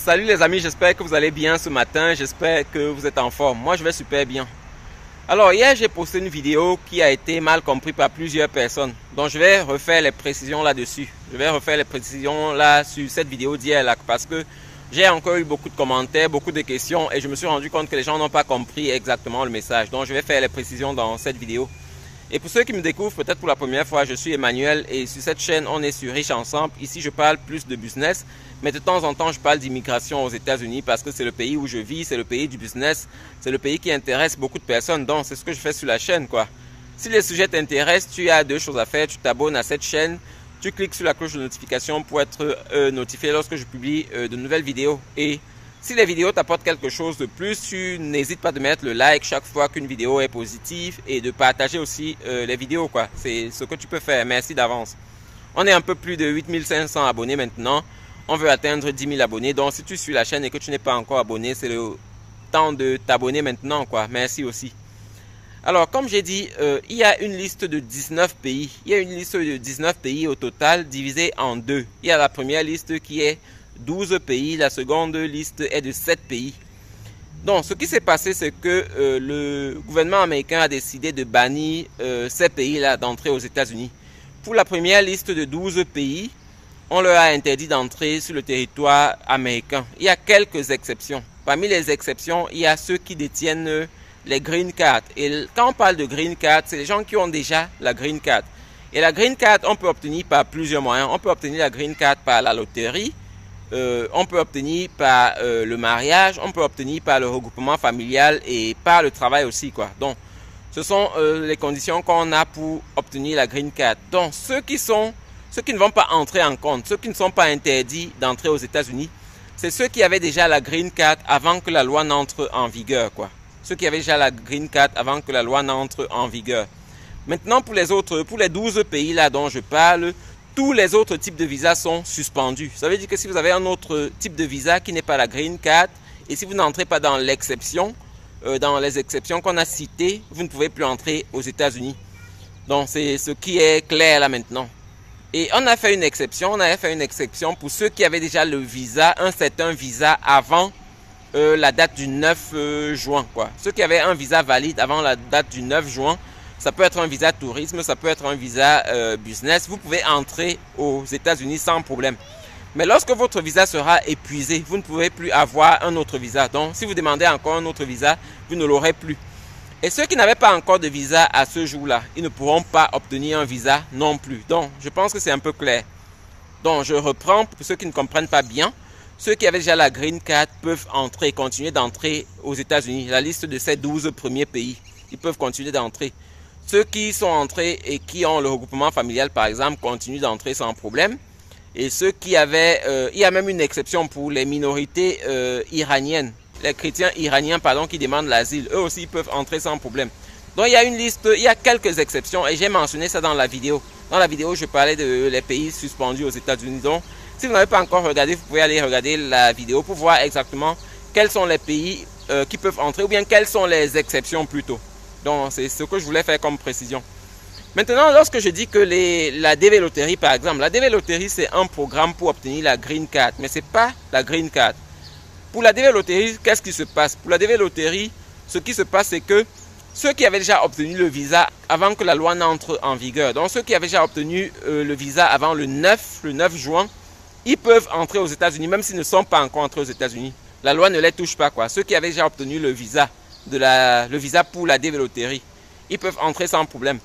Salut les amis, j'espère que vous allez bien ce matin, j'espère que vous êtes en forme. Moi je vais super bien. Alors hier j'ai posté une vidéo qui a été mal comprise par plusieurs personnes. Donc je vais refaire les précisions là-dessus. Je vais refaire les précisions là sur cette vidéo d'hier là parce que j'ai encore eu beaucoup de commentaires, beaucoup de questions et je me suis rendu compte que les gens n'ont pas compris exactement le message. Donc je vais faire les précisions dans cette vidéo. Et pour ceux qui me découvrent peut-être pour la première fois, je suis Emmanuel et sur cette chaîne on est sur Riche Ensemble. Ici je parle plus de business, mais de temps en temps je parle d'immigration aux États-Unis parce que c'est le pays où je vis, c'est le pays du business, c'est le pays qui intéresse beaucoup de personnes. Donc c'est ce que je fais sur la chaîne quoi. Si les sujets t'intéressent, tu as deux choses à faire, tu t'abonnes à cette chaîne, tu cliques sur la cloche de notification pour être notifié lorsque je publie de nouvelles vidéos. Et si les vidéos t'apportent quelque chose de plus, tu n'hésites pas de mettre le like chaque fois qu'une vidéo est positive et de partager aussi les vidéos quoi. C'est ce que tu peux faire. Merci d'avance. On est un peu plus de 8500 abonnés maintenant. On veut atteindre 10 000 abonnés. Donc si tu suis la chaîne et que tu n'es pas encore abonné, c'est le temps de t'abonner maintenant quoi. Merci aussi. Alors comme j'ai dit, il y a une liste de 19 pays. Il y a une liste de 19 pays au total divisée en deux. Il y a la première liste qui est 12 pays, la seconde liste est de 7 pays. Donc ce qui s'est passé, c'est que le gouvernement américain a décidé de bannir ces pays-là d'entrer aux États-Unis. Pour la première liste de 12 pays, on leur a interdit d'entrer sur le territoire américain. Il y a quelques exceptions. Parmi les exceptions, il y a ceux qui détiennent les green cards. Et quand on parle de green card, c'est les gens qui ont déjà la green card. Et la green card, on peut obtenir par plusieurs moyens. On peut obtenir la green card par la loterie. On peut obtenir par le mariage, on peut obtenir par le regroupement familial et par le travail aussi quoi. Donc ce sont les conditions qu'on a pour obtenir la green card. Donc ceux qui ne vont pas entrer en compte, ceux qui ne sont pas interdits d'entrer aux États-Unis, c'est ceux qui avaient déjà la green card avant que la loi n'entre en vigueur quoi. Ceux qui avaient déjà la green card avant que la loi n'entre en vigueur. Maintenant pour les autres, pour les 12 pays là dont je parle, tous les autres types de visas sont suspendus. Ça veut dire que si vous avez un autre type de visa qui n'est pas la green card, et si vous n'entrez pas dans l'exception, dans les exceptions qu'on a citées, vous ne pouvez plus entrer aux États-Unis. Donc c'est ce qui est clair là maintenant. Et on a fait une exception, pour ceux qui avaient déjà le visa, un certain visa avant la date du 9 juin quoi. Ceux qui avaient un visa valide avant la date du 9 juin, ça peut être un visa tourisme, ça peut être un visa business. Vous pouvez entrer aux États-Unis sans problème. Mais lorsque votre visa sera épuisé, vous ne pouvez plus avoir un autre visa. Donc, si vous demandez encore un autre visa, vous ne l'aurez plus. Et ceux qui n'avaient pas encore de visa à ce jour-là, ils ne pourront pas obtenir un visa non plus. Donc, je pense que c'est un peu clair. Donc, je reprends pour ceux qui ne comprennent pas bien. Ceux qui avaient déjà la green card peuvent entrer, continuer d'entrer aux États-Unis. La liste de ces 12 premiers pays, ils peuvent continuer d'entrer. Ceux qui sont entrés et qui ont le regroupement familial, par exemple, continuent d'entrer sans problème. Et ceux qui avaient... il y a même une exception pour les minorités iraniennes. Les chrétiens iraniens, pardon, qui demandent l'asile. Eux aussi, ils peuvent entrer sans problème. Donc, il y a une liste, il y a quelques exceptions. Et j'ai mentionné ça dans la vidéo. Dans la vidéo, je parlais de les pays suspendus aux États-Unis. Donc, si vous n'avez pas encore regardé, vous pouvez aller regarder la vidéo pour voir exactement quels sont les pays qui peuvent entrer ou bien quelles sont les exceptions plutôt. Donc, c'est ce que je voulais faire comme précision. Maintenant, lorsque je dis que la DV Loterie, par exemple, la DV Loterie, c'est un programme pour obtenir la green card, mais ce n'est pas la green card. Pour la DV Loterie, qu'est-ce qui se passe? Pour la DV Loterie, ce qui se passe, c'est que ceux qui avaient déjà obtenu le visa avant que la loi n'entre en vigueur, donc ceux qui avaient déjà obtenu le visa avant le 9 juin, ils peuvent entrer aux États-Unis, même s'ils ne sont pas encore entrés aux États-Unis. La loi ne les touche pas, quoi. Ceux qui avaient déjà obtenu le visa, le visa pour la DV Loterie, ils peuvent entrer sans problème.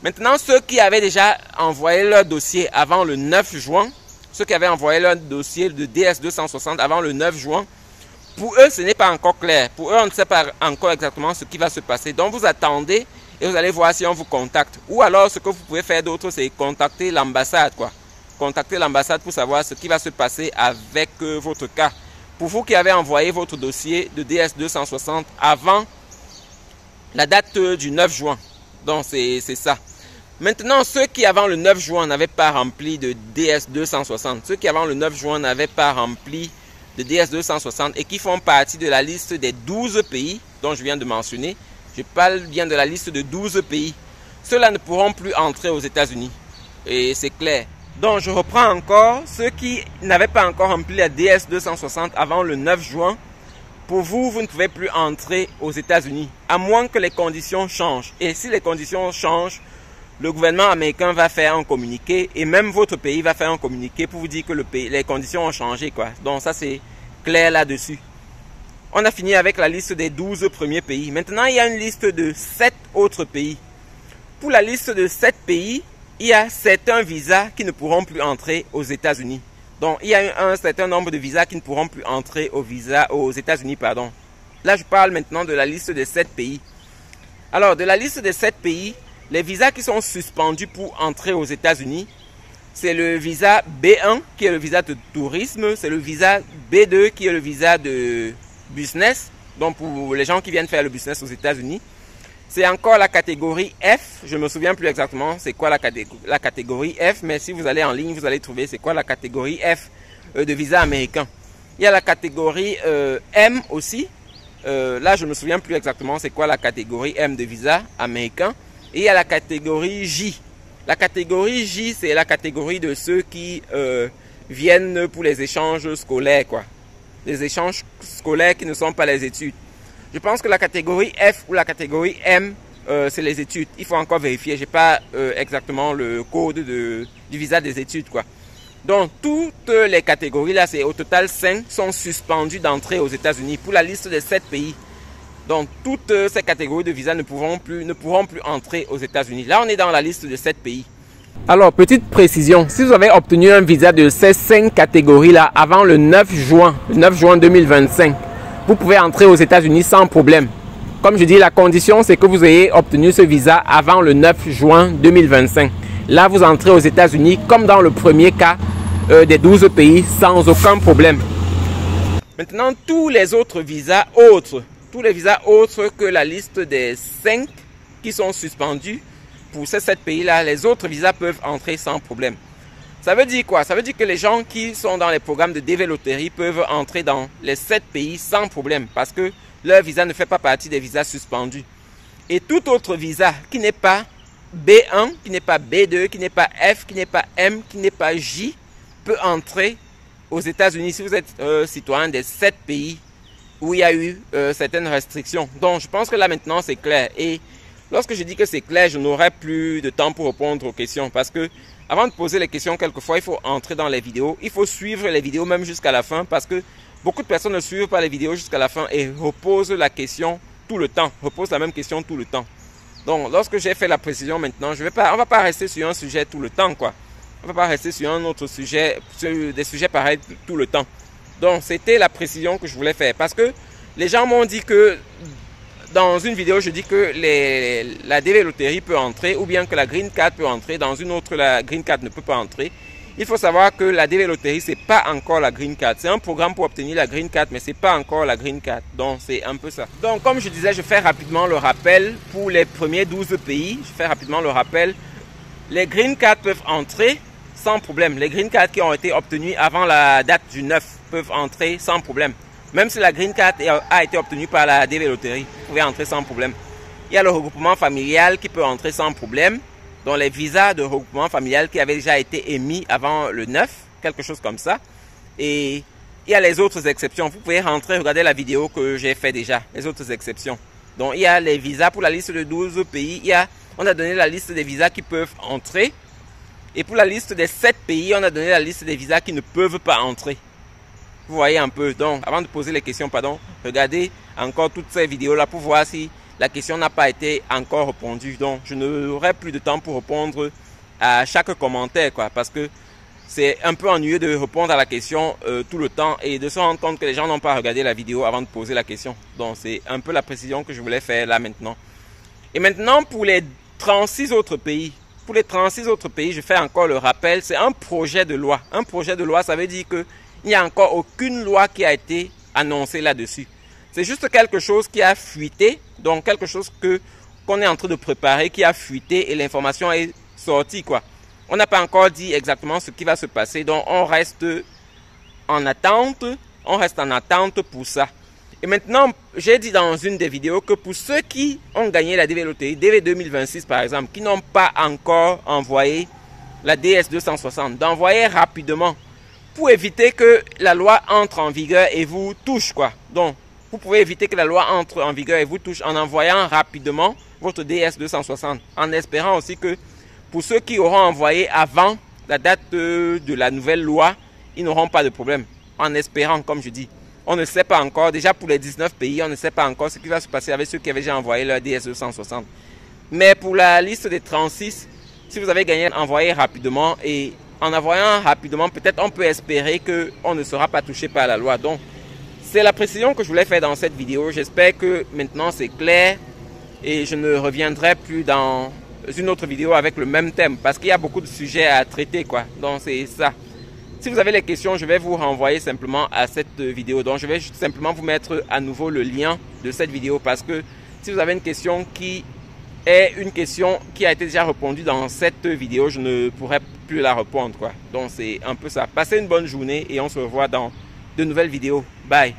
Maintenant, ceux qui avaient déjà envoyé leur dossier avant le 9 juin, ceux qui avaient envoyé leur dossier de DS260 avant le 9 juin, pour eux, ce n'est pas encore clair. Pour eux, on ne sait pas encore exactement ce qui va se passer. Donc, vous attendez et vous allez voir si on vous contacte. Ou alors, ce que vous pouvez faire d'autre, c'est contacter l'ambassade, quoi. Contacter l'ambassade pour savoir ce qui va se passer avec votre cas. Pour vous qui avez envoyé votre dossier de DS260 avant la date du 9 juin. Donc, c'est ça. Maintenant, ceux qui avant le 9 juin n'avaient pas rempli de DS260, ceux qui avant le 9 juin n'avaient pas rempli de DS260 et qui font partie de la liste des 12 pays dont je viens de mentionner, je parle bien de la liste de 12 pays, ceux-là ne pourront plus entrer aux États-Unis. Et c'est clair. Donc je reprends encore, ceux qui n'avaient pas encore rempli la DS 260 avant le 9 juin, pour vous, vous ne pouvez plus entrer aux États-Unis, à moins que les conditions changent. Et si les conditions changent, le gouvernement américain va faire un communiqué et même votre pays va faire un communiqué pour vous dire que les conditions ont changé, quoi. Donc ça c'est clair là-dessus. On a fini avec la liste des 12 premiers pays. Maintenant, il y a une liste de 7 autres pays. Pour la liste de 7 pays, il y a certains visas qui ne pourront plus entrer aux États-Unis. Donc, il y a un certain nombre de visas qui ne pourront plus entrer aux États-Unis, pardon. Là, je parle maintenant de la liste des 7 pays. Alors, de la liste des 7 pays, les visas qui sont suspendus pour entrer aux États-Unis, c'est le visa B1 qui est le visa de tourisme, c'est le visa B2 qui est le visa de business, donc pour les gens qui viennent faire le business aux États-Unis. C'est encore la catégorie F, je ne me souviens plus exactement c'est quoi la catégorie F, mais si vous allez en ligne, vous allez trouver c'est quoi la catégorie F de visa américain. Il y a la catégorie M aussi, là je ne me souviens plus exactement c'est quoi la catégorie M de visa américain. Et il y a la catégorie J. La catégorie J, c'est la catégorie de ceux qui viennent pour les échanges scolaires, quoi. Les échanges scolaires qui ne sont pas les études. Je pense que la catégorie F ou la catégorie M, c'est les études. Il faut encore vérifier. Je n'ai pas exactement le code du visa des études, quoi. Donc, toutes les catégories, là, c'est au total 5, sont suspendues d'entrée aux États-Unis pour la liste des 7 pays. Donc, toutes ces catégories de visas ne pourront plus entrer aux États-Unis. Là, on est dans la liste de 7 pays. Alors, petite précision, si vous avez obtenu un visa de ces 5 catégories-là avant le 9 juin 2025, vous pouvez entrer aux États-Unis sans problème. Comme je dis, la condition, c'est que vous ayez obtenu ce visa avant le 9 juin 2025. Là, vous entrez aux États-Unis comme dans le premier cas des 12 pays sans aucun problème. Maintenant, tous les autres visas autres, que la liste des 5 qui sont suspendus pour ces 7 pays-là, les autres visas peuvent entrer sans problème. Ça veut dire quoi? Ça veut dire que les gens qui sont dans les programmes de DV Loterie peuvent entrer dans les 7 pays sans problème parce que leur visa ne fait pas partie des visas suspendus. Et tout autre visa qui n'est pas B1, qui n'est pas B2, qui n'est pas F, qui n'est pas M, qui n'est pas J, peut entrer aux États-Unis si vous êtes citoyen des 7 pays où il y a eu certaines restrictions. Donc, je pense que là, maintenant, c'est clair. Et lorsque je dis que c'est clair, je n'aurai plus de temps pour répondre aux questions. Parce que, avant de poser les questions, quelquefois, il faut entrer dans les vidéos. Il faut suivre les vidéos même jusqu'à la fin. Parce que beaucoup de personnes ne suivent pas les vidéos jusqu'à la fin et reposent la question tout le temps. Reposent la même question tout le temps. Donc, lorsque j'ai fait la précision maintenant, on ne va pas rester sur un sujet tout le temps, quoi. On ne va pas rester sur un autre sujet, sur des sujets pareils tout le temps. Donc, c'était la précision que je voulais faire. Parce que les gens m'ont dit que dans une vidéo, je dis que la DV Loterie peut entrer ou bien que la Green Card peut entrer. Dans une autre, la Green Card ne peut pas entrer. Il faut savoir que la DV Loterie, ce n'est pas encore la Green Card. C'est un programme pour obtenir la Green Card, mais ce n'est pas encore la Green Card. Donc, c'est un peu ça. Donc, comme je disais, je fais rapidement le rappel pour les premiers 12 pays. Je fais rapidement le rappel. Les Green Cards peuvent entrer sans problème. Les Green Cards qui ont été obtenus avant la date du 9 peuvent entrer sans problème. Même si la Green Card a été obtenue par la DV Loterie, vous pouvez entrer sans problème. Il y a le regroupement familial qui peut entrer sans problème. Donc les visas de regroupement familial qui avaient déjà été émis avant le 9, quelque chose comme ça. Et il y a les autres exceptions. Vous pouvez rentrer, regarder la vidéo que j'ai fait déjà, les autres exceptions. Donc il y a les visas pour la liste de 12 pays. On a donné la liste des visas qui peuvent entrer. Et pour la liste des 7 pays, on a donné la liste des visas qui ne peuvent pas entrer. Vous voyez un peu. Donc, avant de poser les questions, regardez encore toutes ces vidéos-là pour voir si la question n'a pas été encore répondue. Donc, je n'aurai plus de temps pour répondre à chaque commentaire, quoi, parce que c'est un peu ennuyeux de répondre à la question tout le temps et de se rendre compte que les gens n'ont pas regardé la vidéo avant de poser la question. Donc, c'est un peu la précision que je voulais faire là maintenant. Et maintenant, pour les 36 autres pays, je fais encore le rappel, c'est un projet de loi. Un projet de loi, ça veut dire qu'il n'y a encore aucune loi qui a été annoncée là-dessus. C'est juste quelque chose qui a fuité, donc quelque chose qu'on est en train de préparer, qui a fuité et l'information est sortie, quoi. On n'a pas encore dit exactement ce qui va se passer, donc on reste en attente pour ça. Et maintenant, j'ai dit dans une des vidéos que pour ceux qui ont gagné la DV Loterie, DV 2026 par exemple, qui n'ont pas encore envoyé la DS260, d'envoyer rapidement pour éviter que la loi entre en vigueur et vous touche, quoi. Donc, vous pouvez éviter que la loi entre en vigueur et vous touche en envoyant rapidement votre DS260, en espérant aussi que pour ceux qui auront envoyé avant la date de la nouvelle loi, ils n'auront pas de problème. En espérant, comme je dis. On ne sait pas encore. Déjà pour les 19 pays, on ne sait pas encore ce qui va se passer avec ceux qui avaient déjà envoyé leur DS260. Mais pour la liste des 36, si vous avez gagné, envoyez rapidement. Et en envoyant rapidement, peut-être on peut espérer qu'on ne sera pas touché par la loi. Donc, c'est la précision que je voulais faire dans cette vidéo. J'espère que maintenant c'est clair. Et je ne reviendrai plus dans une autre vidéo avec le même thème. Parce qu'il y a beaucoup de sujets à traiter, quoi. Donc, c'est ça. Si vous avez les questions, je vais vous renvoyer simplement à cette vidéo. Donc, je vais simplement vous mettre à nouveau le lien de cette vidéo. Parce que si vous avez une question qui est une question qui a été déjà répondue dans cette vidéo, je ne pourrai plus la répondre, quoi. Donc, c'est un peu ça. Passez une bonne journée et on se revoit dans de nouvelles vidéos. Bye.